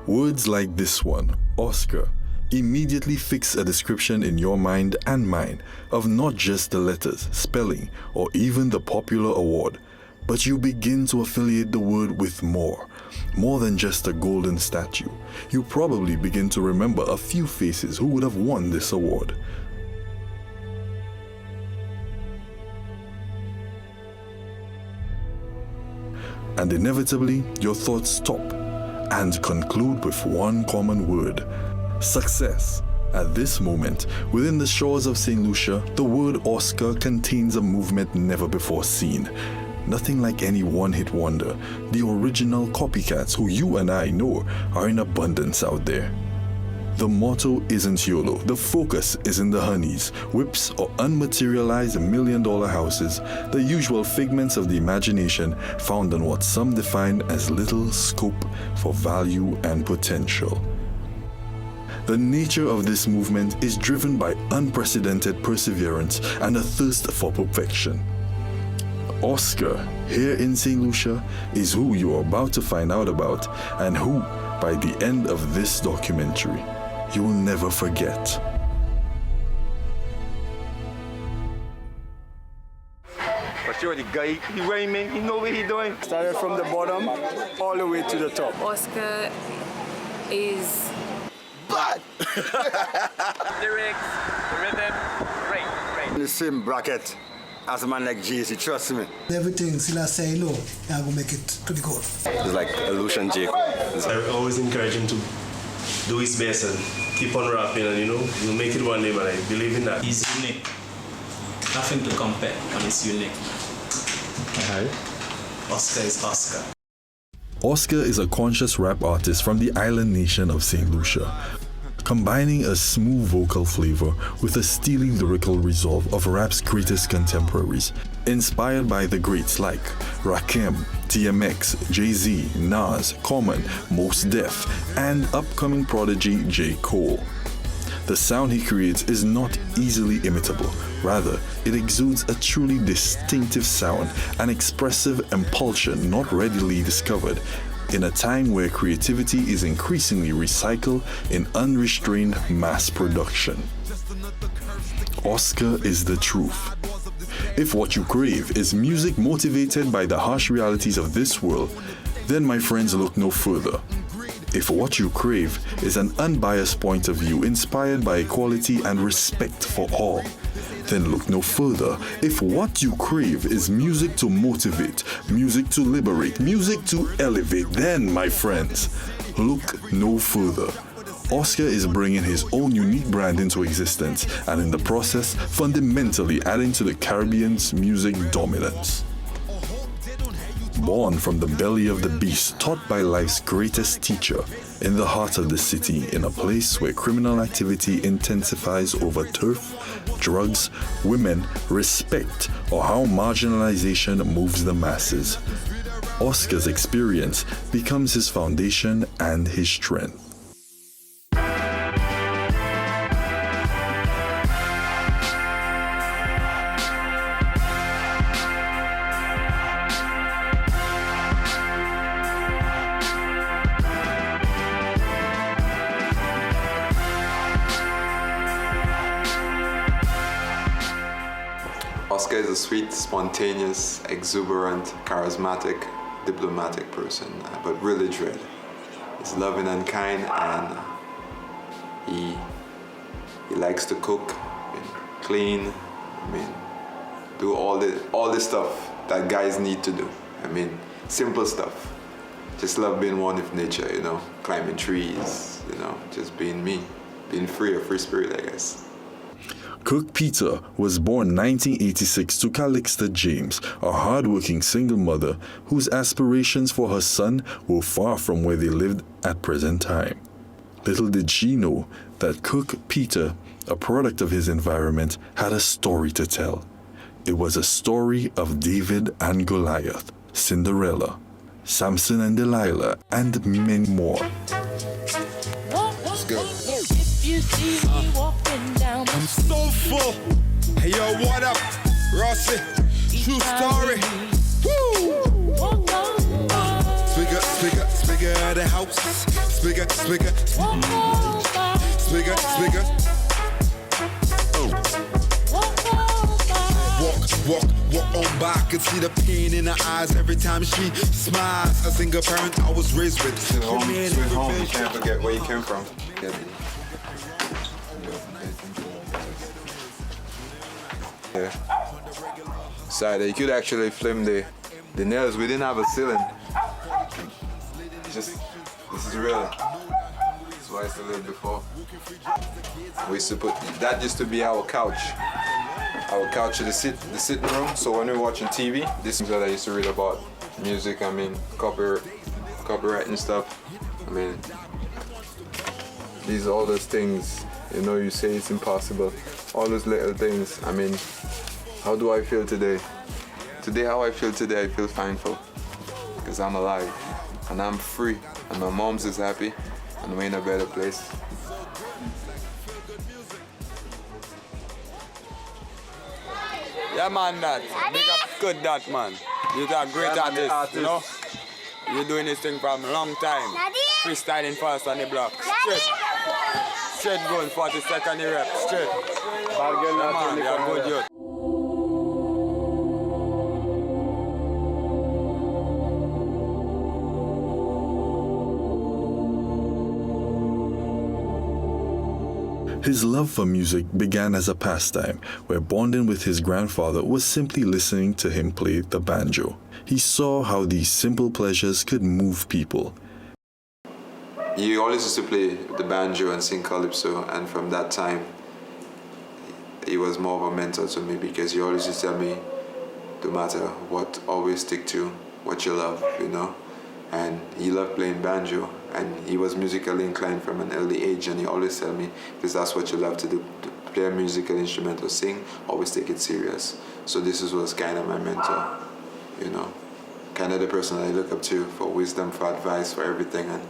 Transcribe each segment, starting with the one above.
Words like this one, Oscar, immediately fix a description in your mind and mine of not just the letters, spelling, or even the popular award, but you begin to affiliate the word with more than just a golden statue. You probably begin to remember a few faces who would have won this award. And inevitably, your thoughts stop and conclude with one common word: success. At this moment, within the shores of St. Lucia, the word Oscar contains a movement never before seen. Nothing like any one-hit wonder. The original copycats who you and I know are in abundance out there. The motto isn't YOLO. The focus is in the honeys, whips, or unmaterialized million-dollar houses, the usual figments of the imagination found on what some define as little scope for value and potential. The nature of this movement is driven by unprecedented perseverance and a thirst for perfection. Oscar, here in St. Lucia, is who you are about to find out about, and who, by the end of this documentary, you will never forget. But you're the guy, he rhyming, he know what he doing. Started from the bottom all the way to the top. Oscar is bad. Lyrics, the rhythm, great. In the same bracket as a man like Jay-Z, trust me. Everything still I say no, I will make it to the goal. It's like Illusion Jacob. I always encourage him to do his best and keep on rapping, and you'll make it one day, but I believe in that. He's unique. Nothing to compare, and it's unique. Oscar is Oscar. Oscar is a conscious rap artist from the island nation of St. Lucia, combining a smooth vocal flavor with a steely lyrical resolve of rap's greatest contemporaries, inspired by the greats like Rakim, DMX, Jay-Z, Nas, Common, Mos Def, and upcoming prodigy J. Cole. The sound he creates is not easily imitable. Rather, it exudes a truly distinctive sound, an expressive impulsion not readily discovered, in a time where creativity is increasingly recycled in unrestrained mass production. Oscar is the truth. If what you crave is music motivated by the harsh realities of this world, then my friends, look no further. If what you crave is an unbiased point of view inspired by equality and respect for all, then look no further. If what you crave is music to motivate, music to liberate, music to elevate, then, my friends, look no further. Oscar is bringing his own unique brand into existence, and in the process, fundamentally adding to the Caribbean's music dominance. Born from the belly of the beast, taught by life's greatest teacher, in the heart of the city, in a place where criminal activity intensifies over turf, drugs, women, respect, or how marginalization moves the masses. Oscar's experience becomes his foundation and his strength. Oscar is a sweet, spontaneous, exuberant, charismatic, diplomatic person, but really dread. He's loving and kind, and he likes to cook, clean, do all the stuff that guys need to do. Simple stuff. Just love being one with nature, climbing trees, just being me, being free, a free spirit, I guess. Cook Peter was born 1986 to Calixta James, a hard-working single mother whose aspirations for her son were far from where they lived at present time. Little did she know that Cook Peter, a product of his environment, had a story to tell. It was a story of David and Goliath, Cinderella, Samson and Delilah, and many more. Let's go. I'm so full. Hey yo, what up? Rossi, true story. Woo! Speak up, of the house. Spigger, spigger, spigger, spigger. Walk on by. I can see the pain in her eyes every time she smiles. A single parent I was raised with. Sweet home, you can't forget where you came from. Yeah. Side, you could actually film the nails. We didn't have a ceiling. Just, this is real. This is what I used to live before. We used to put, that used to be our couch. Our couch in the sitting room. So when we were watching TV, this is what I used to read about music. I mean, copyright and stuff. I mean, these are all those things, you know, you say it's impossible. All those little things. I mean, how do I feel today? Today, how I feel today, I feel thankful. Because I'm alive, and I'm free, and my mom's is happy, and we're in a better place. Yeah, man, that. Big up, good that, man. You're a great artist, you know? You're doing this thing from a long time. Freestyling first on the block. Straight going 42nd the rep. Straight. Yeah, man, you're good youth. His love for music began as a pastime, where bonding with his grandfather was simply listening to him play the banjo. He saw how these simple pleasures could move people. He always used to play the banjo and sing calypso, and from that time, he was more of a mentor to me because he always used to tell me, no matter what, always stick to what you love, you know. And he loved playing banjo, and he was musically inclined from an early age, and he always tell me, because that's what you love to do, to play a musical instrument or sing, always take it serious. So this was kind of my mentor, you know, kind of the person I look up to for wisdom, for advice, for everything, and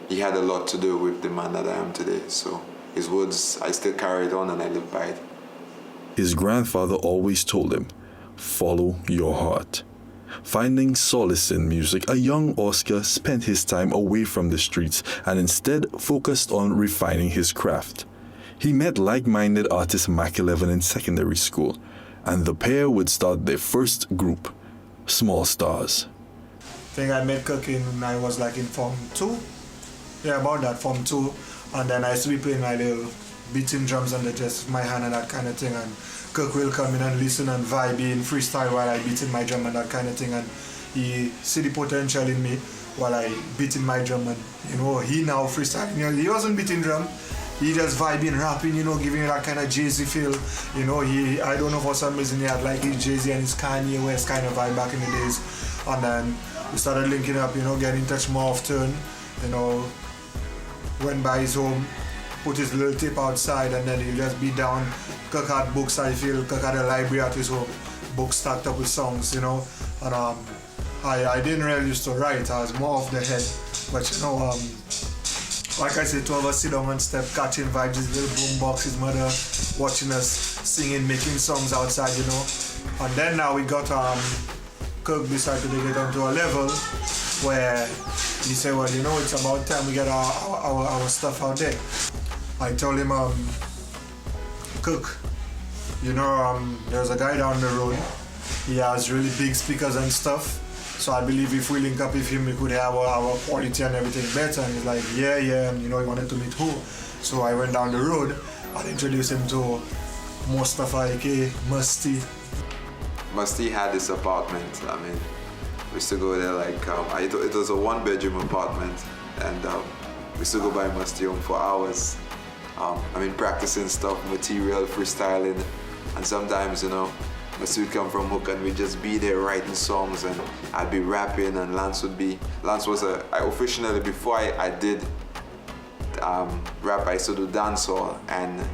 he had a lot to do with the man that I am today. So his words, I still carry it on and I live by it. His grandfather always told him, follow your heart. Finding solace in music, a young Oscar spent his time away from the streets and instead focused on refining his craft. He met like-minded artist Mac 11 in secondary school, and the pair would start their first group, Small Stars. I think I met Kirk when I was like in Form 2. Yeah, about that, Form 2. And then I used to be playing my little beating drums on the chest, my hand and that kind of thing. And Kirk will come in and listen and vibe in freestyle while I beat in my drum and that kind of thing, and he see the potential in me while I beat in my drum, and you know, he now freestyling. You know, he wasn't beating drum, he just vibing, rapping, you know, giving that kind of Jay-Z feel. You know, I don't know, for some reason he had like his Jay-Z and his Kanye West kind of vibe back in the days. And then we started linking up, you know, getting in touch more often, you know, went by his home, put his little tape outside, and then he'll just be down. Kirk had books, I feel. Kirk had a library at his home, books stacked up with songs, you know. And I didn't really used to write, I was more off the head. But you know, like I said, 2 of us sit down and step, catching vibes, his little boombox, his mother watching us singing, making songs outside, you know. And then now we got, Kirk decided to get onto a level where he said, well, you know, it's about time we get our stuff out there. I told him, Cook, you know, there's a guy down the road. He has really big speakers and stuff. So I believe if we link up with him, we could have our quality and everything better. And he's like, yeah, and you know, he wanted to meet who. So I went down the road and introduced him to Mustafa, aka Musty. Musty had this apartment. I mean, we used to go there like, it was a 1-bedroom apartment, and we used to go by Musty home for hours. I mean, practicing stuff, material, freestyling, and sometimes, you know, Musty would come from Hook and we'd just be there writing songs, and I'd be rapping, and Lance was officially, before I did rap, I used to do dancehall, and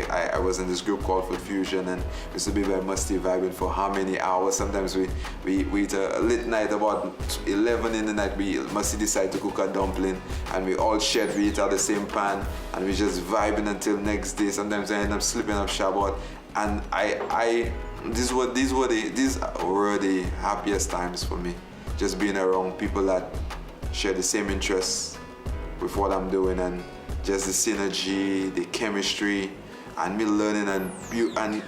I was in this group called Food Fusion, and we used to be by Musty vibing for how many hours. Sometimes we eat a late night, about 11 in the night, Musty decided to cook a dumpling, and we all shared, we eat out the same pan, and we just vibing until next day. Sometimes I end up sleeping up Shabbat, and these were the happiest times for me. Just being around people that share the same interests with what I'm doing, and just the synergy, the chemistry, and me learning and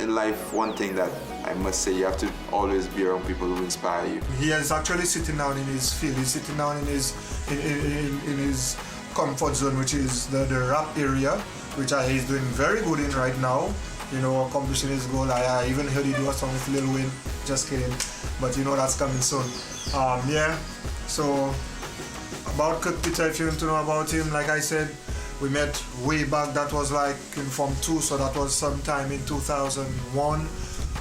in life, one thing that I must say, you have to always be around people who inspire you. He is actually sitting down in his field. He's sitting down in his comfort zone, which is the rap area, which he's doing very good in right now. You know, accomplishing his goal. I even heard he do a song with Lil Wayne. Just kidding, but you know that's coming soon. Yeah. So about Kirk Peter, if you want to know about him, like I said, we met way back. That was like in Form 2, so that was sometime in 2001,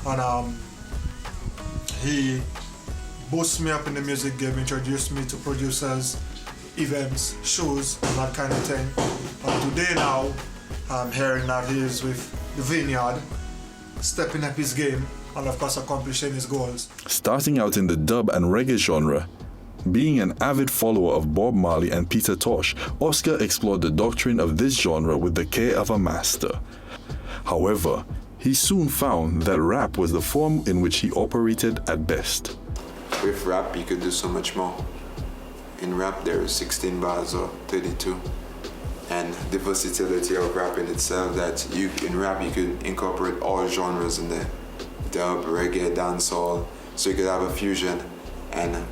and he boosted me up in the music game, introduced me to producers, events, shows, and that kind of thing. And today now, I'm hearing that he is with the Vineyard, stepping up his game, and of course accomplishing his goals. Starting out in the dub and reggae genre, being an avid follower of Bob Marley and Peter Tosh, Oscar explored the doctrine of this genre with the care of a master. However, he soon found that rap was the form in which he operated at best. With rap, you could do so much more. In rap, there is 16 bars or 32. And the versatility of rap in itself, that in rap you could incorporate all genres in there. Dub, reggae, dancehall, so you could have a fusion. And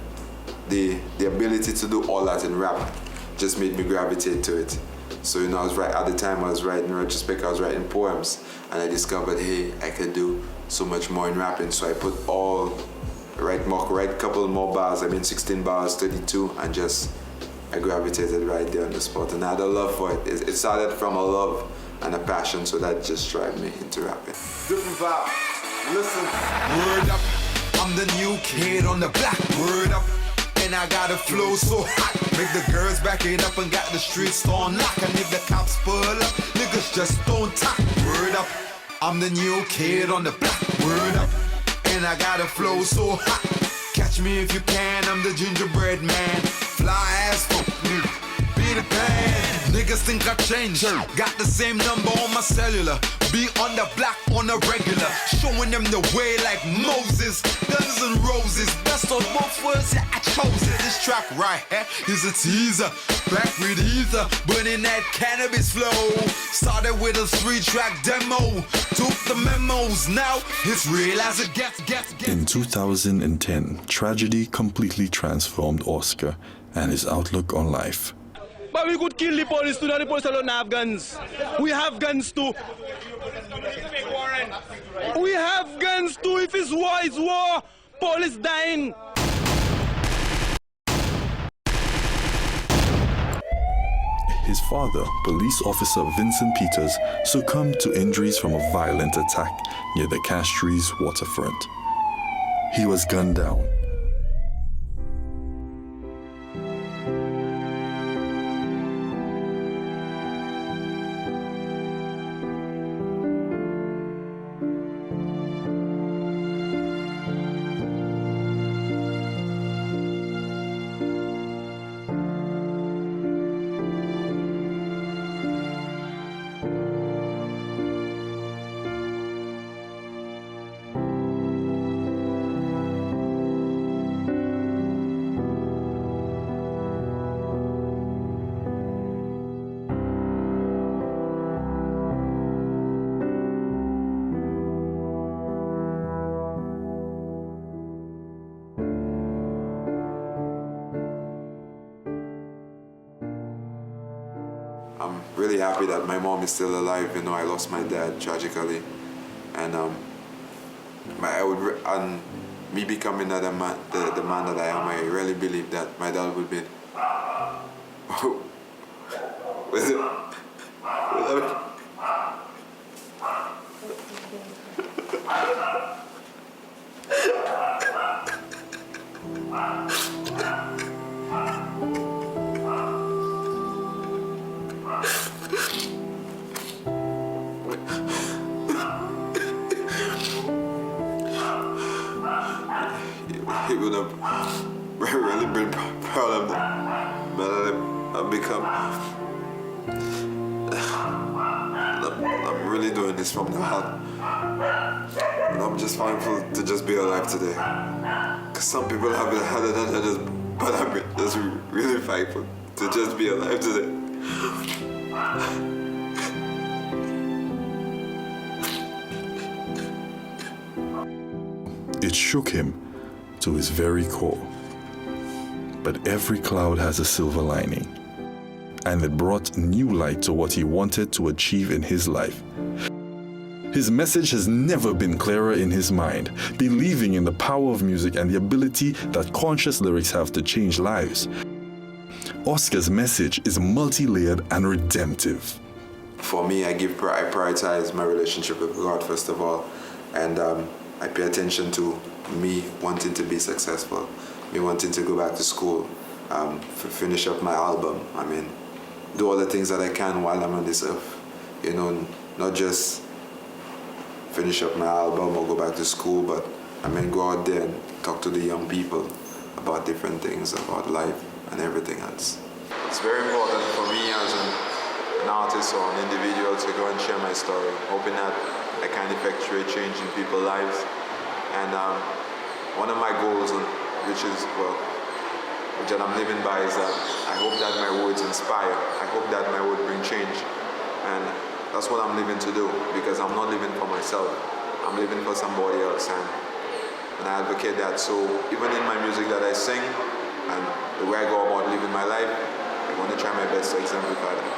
the ability to do all that in rap just made me gravitate to it. So at the time I was writing, in retrospect, I was writing poems, and I discovered, hey, I could do so much more in rapping. So I put write a couple more bars, 16 bars, 32, and I gravitated right there on the spot. And I had a love for it. It started from a love and a passion, so that just drove me into rapping. Different vibe. Listen. Word up. I'm the new kid on the block. Word up. And I got a flow so hot. Make the girls back it up and got the streets on lock. And if the cops pull up, niggas just don't talk. Word up. I'm the new kid on the block. Word up. And I got a flow so hot. Catch me if you can, I'm the gingerbread man. Fly ass fuck, Peter Pan. Niggas think I changed. Got the same number on my cellular. Be on the block on a regular. Showing them the way like Moses. Guns and roses. Best of both worlds, yeah, I chose it. This track right here is a teaser. Back with ether, burning that cannabis flow. Started with a 3-track demo. Took the memos, now it's real as it gets. In 2010, tragedy completely transformed Oscar and his outlook on life. But we could kill the police too, the police don't have guns. We have guns too. We have guns too. If it's war, it's war. Police dying. His father, police officer Vincent Peters, succumbed to injuries from a violent attack near the Castries waterfront. He was gunned down. I'm really happy that my mom is still alive. I lost my dad tragically, and me becoming the man that I am, I really believe that my dad would be. He would have really been proud of the man that I've become. I'm really doing this from the heart. And I'm just thankful to just be alive today. Because some people have had it just But I'm just really thankful to just be alive today. It shook him to his very core. But every cloud has a silver lining, and it brought new light to what he wanted to achieve in his life. His message has never been clearer in his mind, believing in the power of music and the ability that conscious lyrics have to change lives. Oscar's message is multi-layered and redemptive. For me, I prioritize my relationship with God first of all, and I pay attention to me wanting to be successful, me wanting to go back to school, finish up my album. I mean, do all the things that I can while I'm on this earth. You know, not just finish up my album or go back to school, but I mean, go out there and talk to the young people about different things, about life and everything else. It's very important for me as an artist or an individual to go and share my story, hoping that I can effectuate change in people's lives. And one of my goals, which I'm living by, is that I hope that my words inspire. I hope that my words bring change. And that's what I'm living to do, because I'm not living for myself. I'm living for somebody else, and I advocate that. So even in my music that I sing and the way I go about living my life, I want to try my best to exemplify that.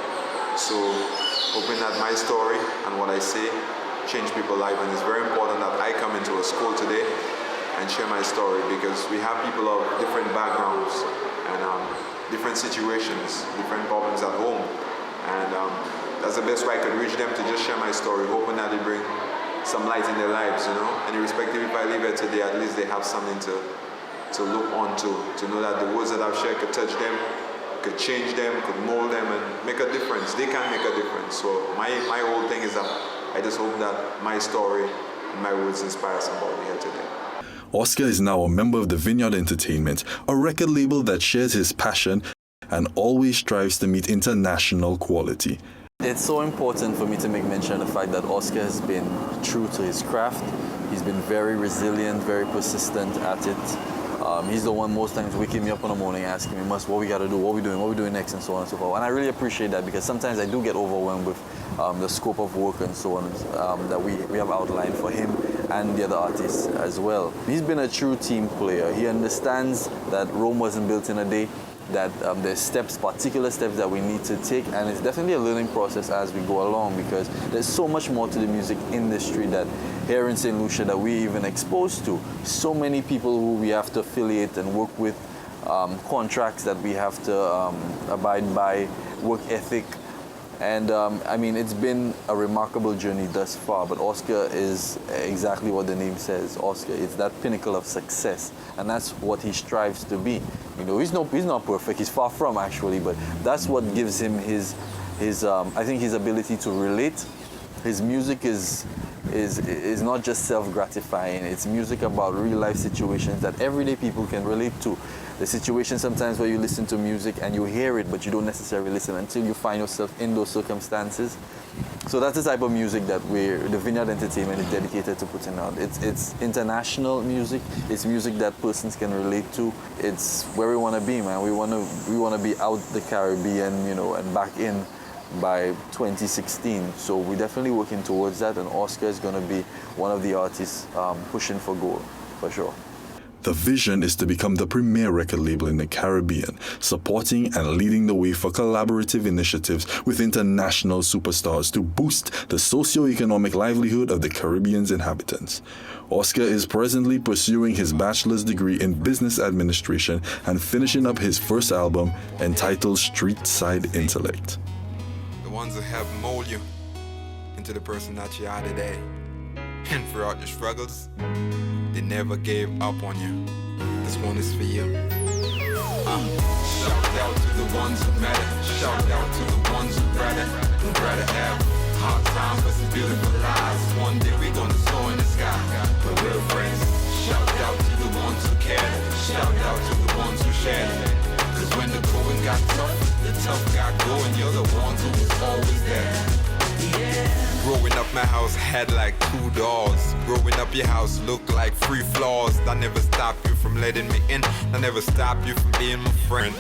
So hoping that my story and what I say change people's lives, and it's very important that I come into a school today and share my story, because we have people of different backgrounds and different situations, different problems at home, and that's the best way I could reach them, to just share my story, hoping that it bring some light in their lives, you know. And irrespective if I leave it today, at least they have something to look on to know that the words that I've shared could touch them, could change them, could mold them, and make a difference. They can make a difference. So my whole thing is that I just hope that my story and my words inspire somebody here today. Oscar is now a member of the Vineyard Entertainment, a record label that shares his passion and always strives to meet international quality. It's so important for me to make mention of the fact that Oscar has been true to his craft. He's been very resilient, very persistent at it. He's the one most times waking me up in the morning asking me, what we got to do, what we doing next, and so on and so forth. And I really appreciate that, because sometimes I do get overwhelmed with the scope of work and so on that we have outlined for him and the other artists as well. He's been a true team player. He understands that Rome wasn't built in a day, that there's particular steps that we need to take, and it's definitely a learning process as we go along, because there's so much more to the music industry that here in St. Lucia that we're even exposed to. So many people who we have to affiliate and work with, contracts that we have to abide by, work ethic. And I mean, it's been a remarkable journey thus far, but Oscar is exactly what the name says. Oscar, it's that pinnacle of success, and that's what he strives to be. You know, he's not perfect, he's far from actually, but that's what gives him his I think his ability to relate. His music is not just self-gratifying, it's music about real life situations that everyday people can relate to. The situation sometimes where you listen to music and you hear it, but you don't necessarily listen until you find yourself in those circumstances. So that's the type of music that the Vineyard Entertainment is dedicated to putting out. It's international music. It's music that persons can relate to. It's where we want to be, man. We want to be out the Caribbean, you know, and back in by 2016. So we're definitely working towards that, and Oscar is going to be one of the artists pushing for goal, for sure. The vision is to become the premier record label in the Caribbean, supporting and leading the way for collaborative initiatives with international superstars to boost the socio-economic livelihood of the Caribbean's inhabitants. Oscar is presently pursuing his bachelor's degree in business administration and finishing up his first album entitled Streetside Intellect. The ones that help mold you into the person that you are today. And throughout your struggles, they never gave up on you. This one is for you. Shout out to the ones who matter. Shout out to the ones who'd rather have hard times but some beautiful lives. One day we're gonna soar in the sky. But we're friends. Shout out to the ones who care. Shout out to the ones who share. Cause when the going got tough, the tough got going. You're the ones who was always there. Yeah. Growing up my house had like 2 doors. Growing up, your house looked like 3 floors. That never stopped you from letting me in. That never stopped you from being my friend.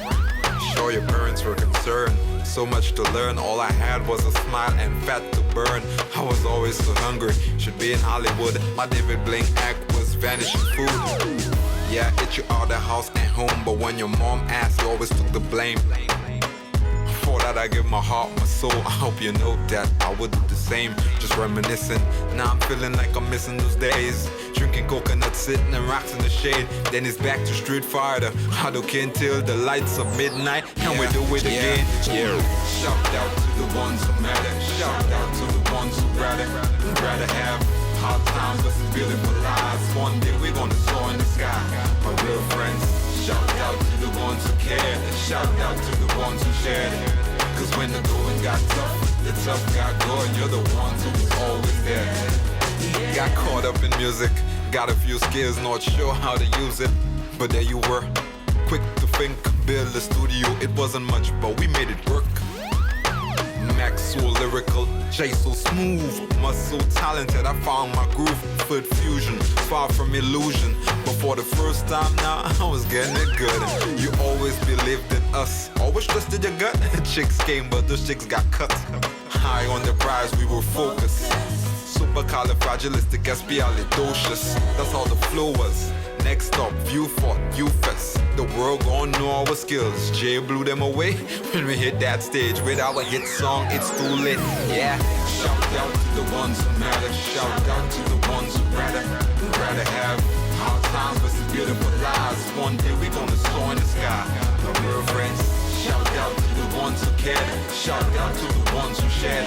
Sure, your parents were concerned. So much to learn. All I had was a smile and fat to burn. I was always so hungry. Should be in Hollywood. My David Blaine act was vanishing food. Yeah, I ate you out the house and home, but when your mom asked, you always took the blame. For that I give my heart, my soul. I hope you know that I would do the same. Just reminiscing. Now I'm feeling like I'm missing those days. Drinking coconut, sitting and rocks in the shade. Then it's back to Street Fighter. I don't care until the lights of midnight, and we do it again. Yeah. Shout out to the ones who matter. Shout out to the ones who rather have hard times but some beautiful lives. One day we're gonna soar in the sky. My real friends. Shout out to the ones who care. Shout out to the ones who shared. Cause when the going got tough, the tough got going. You're the ones who was always there. Got caught up in music, got a few skills, not sure how to use it. But there you were, quick to think, build a studio. It wasn't much, but we made it work. Max so lyrical, Jay so smooth, Mus so talented. I found my groove, foot fusion, far from illusion. But for the first time now, I was getting it good. You always believed in us, always trusted your gut. Chicks came, but those chicks got cut. High on the prize, we were focused. Supercalifragilisticexpialidocious. That's how the flow was. Next up, View Fort, View Fest. The world gon' know our skills. Jay blew them away when we hit that stage. With our hit song, it's too late. Yeah. Shout out to the ones who matter. Shout out to the ones who rather have hard times but some beautiful lives. One day we gonna soar in the sky. My real friends. Shout out to the ones who cared. Shout out to the ones who shared.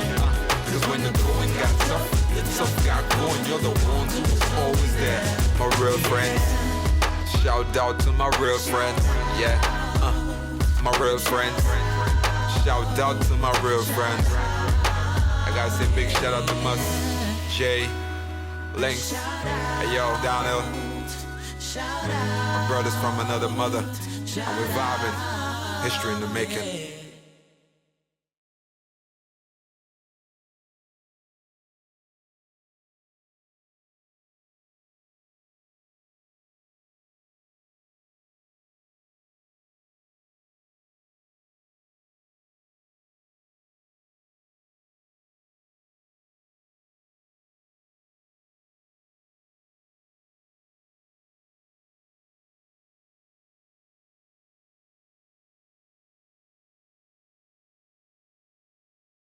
Cause when the going got tough, the tough got going. You're the ones who was always there. My real friends. Shout out to my real friends. Yeah, my real friends. Shout out to my real friends. I gotta say big shout out to Mus, Jay, Lynx, hey yo, Donnell. My brothers from another mother. And we're vibing. History in the making.